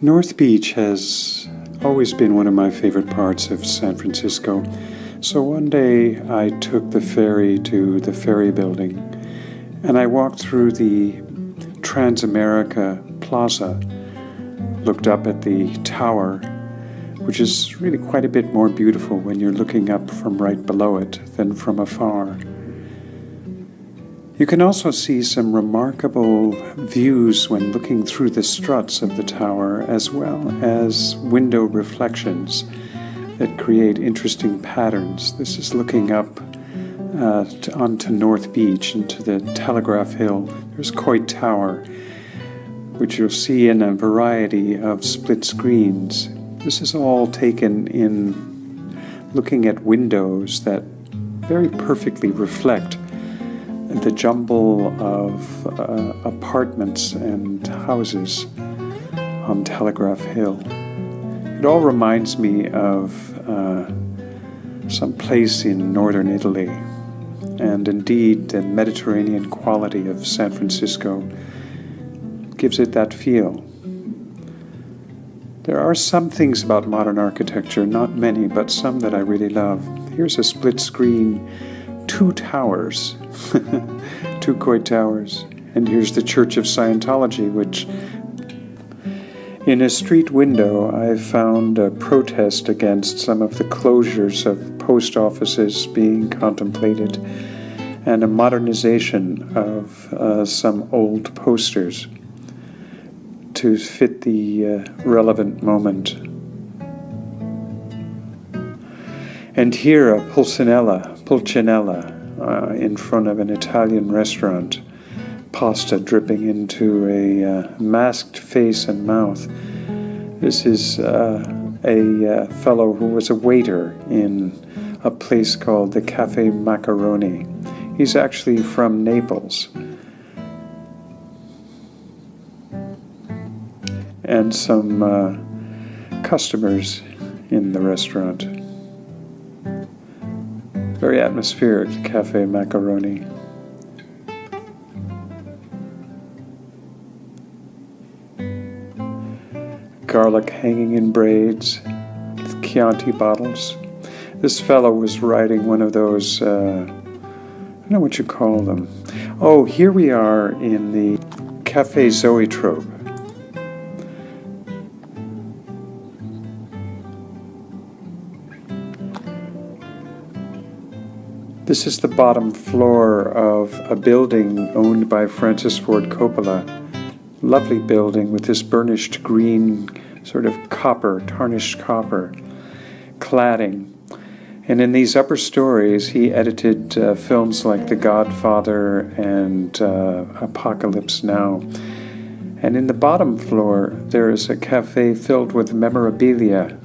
North Beach has always been one of my favorite parts of San Francisco. So one day I took the ferry to the ferry building and I walked through the Transamerica Plaza, looked up at the tower, which is really quite a bit more beautiful when you're looking up from right below it than from afar. You can also see some remarkable views when looking through the struts of the tower, as well as window reflections that create interesting patterns. This is looking up onto North Beach, into the Telegraph Hill. There's Coit Tower, which you'll see in a variety of split screens. This is all taken in looking at windows that very perfectly reflect the jumble of apartments and houses on Telegraph Hill. It all reminds me of some place in northern Italy, and indeed the Mediterranean quality of San Francisco gives it that feel. There are some things about modern architecture, not many, but some that I really love. Here's a split screen, two towers, two Coit Towers. And here's the Church of Scientology, which in a street window I found a protest against some of the closures of post offices being contemplated and a modernization of some old posters to fit the relevant moment. And here a Pulcinella in front of an Italian restaurant, pasta dripping into a masked face and mouth. This is a fellow who was a waiter in a place called the Cafe Macaroni. He's actually from Naples. And some customers in the restaurant. Very atmospheric, Cafe Macaroni. Garlic hanging in braids, Chianti bottles. This fellow was riding one of those, I don't know what you call them. Oh, here we are in the Cafe Zoetrope. This is the bottom floor of a building owned by Francis Ford Coppola. Lovely building with this burnished green, sort of copper, tarnished copper cladding. And in these upper stories, he edited films like The Godfather and Apocalypse Now. And in the bottom floor, there is a cafe filled with memorabilia.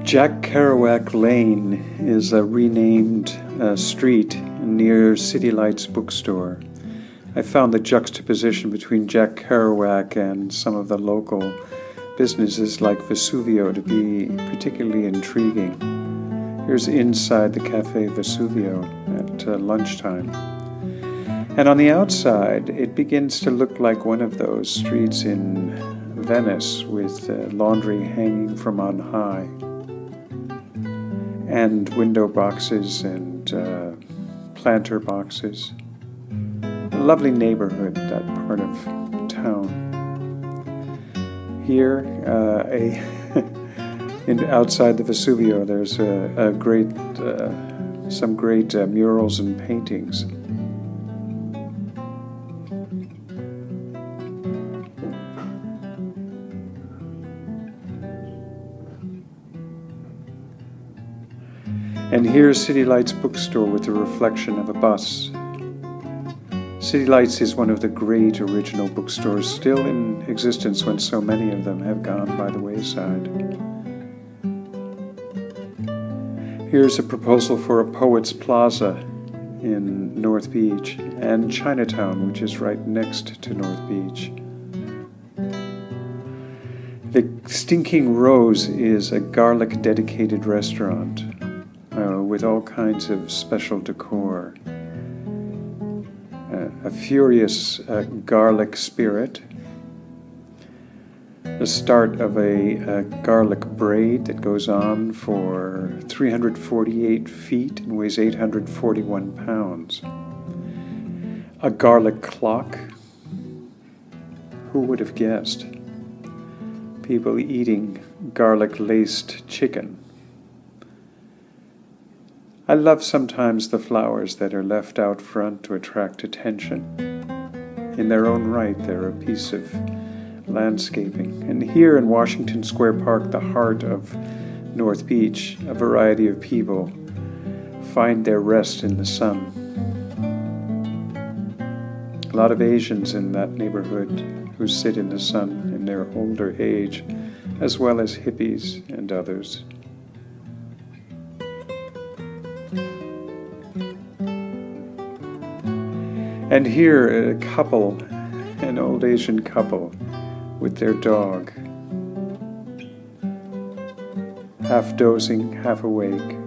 Jack Kerouac Lane is a renamed street near City Lights bookstore. I found the juxtaposition between Jack Kerouac and some of the local businesses like Vesuvio to be particularly intriguing. Here's inside the Cafe Vesuvio at lunchtime. And on the outside, it begins to look like one of those streets in Venice with laundry hanging from on high, and window boxes and planter boxes. A lovely neighborhood, that part of town. Here, outside the Vesuvio, there's some great murals and paintings. And here's City Lights bookstore with the reflection of a bus. City Lights is one of the great original bookstores still in existence when so many of them have gone by the wayside. Here's a proposal for a Poets Plaza in North Beach, and Chinatown, which is right next to North Beach. The Stinking Rose is a garlic-dedicated restaurant with all kinds of special decor. a furious garlic spirit, the start of a garlic braid that goes on for 348 feet and weighs 841 pounds. A garlic clock. Who would have guessed? People eating garlic-laced chicken. I love sometimes the flowers that are left out front to attract attention. In their own right, they're a piece of landscaping. And here in Washington Square Park, the heart of North Beach, a variety of people find their rest in the sun. A lot of Asians in that neighborhood who sit in the sun in their older age, as well as hippies and others. And here a couple, an old Asian couple with their dog, half dozing, half awake,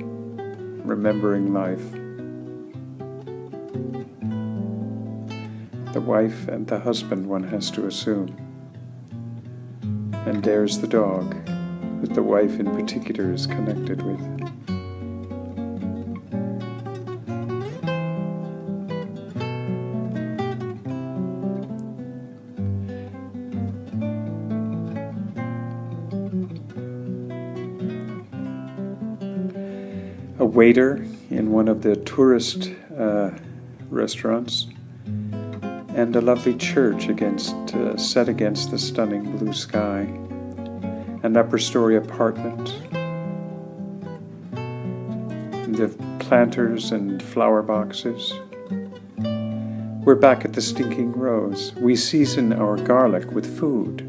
remembering life. The wife and the husband, one has to assume. And there's the dog that the wife in particular is connected with. A waiter in one of the tourist restaurants, and a lovely church set against the stunning blue sky, an upper-story apartment, the planters and flower boxes. We're back at the Stinking Rose. We season our garlic with food.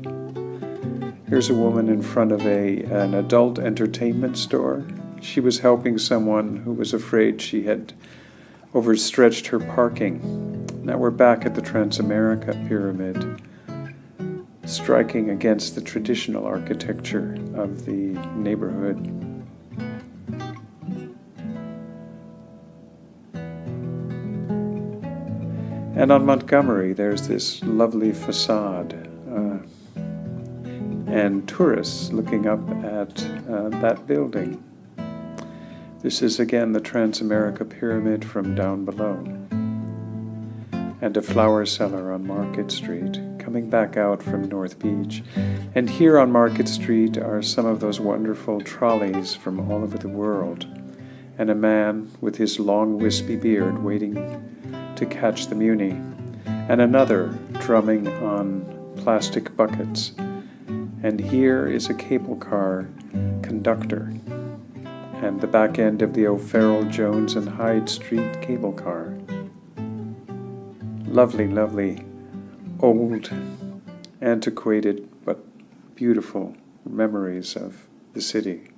Here's a woman in front of an adult entertainment store. She was helping someone who was afraid she had overstretched her parking. Now we're back at the Transamerica Pyramid, striking against the traditional architecture of the neighborhood. And on Montgomery, there's this lovely facade, and tourists looking up at that building. This is again the Transamerica Pyramid from down below. And a flower seller on Market Street, coming back out from North Beach. And here on Market Street are some of those wonderful trolleys from all over the world, and a man with his long wispy beard waiting to catch the Muni, and another drumming on plastic buckets. And here is a cable car conductor, and the back end of the O'Farrell, Jones, and Hyde Street cable car. Lovely, lovely, old, antiquated, but beautiful memories of the city.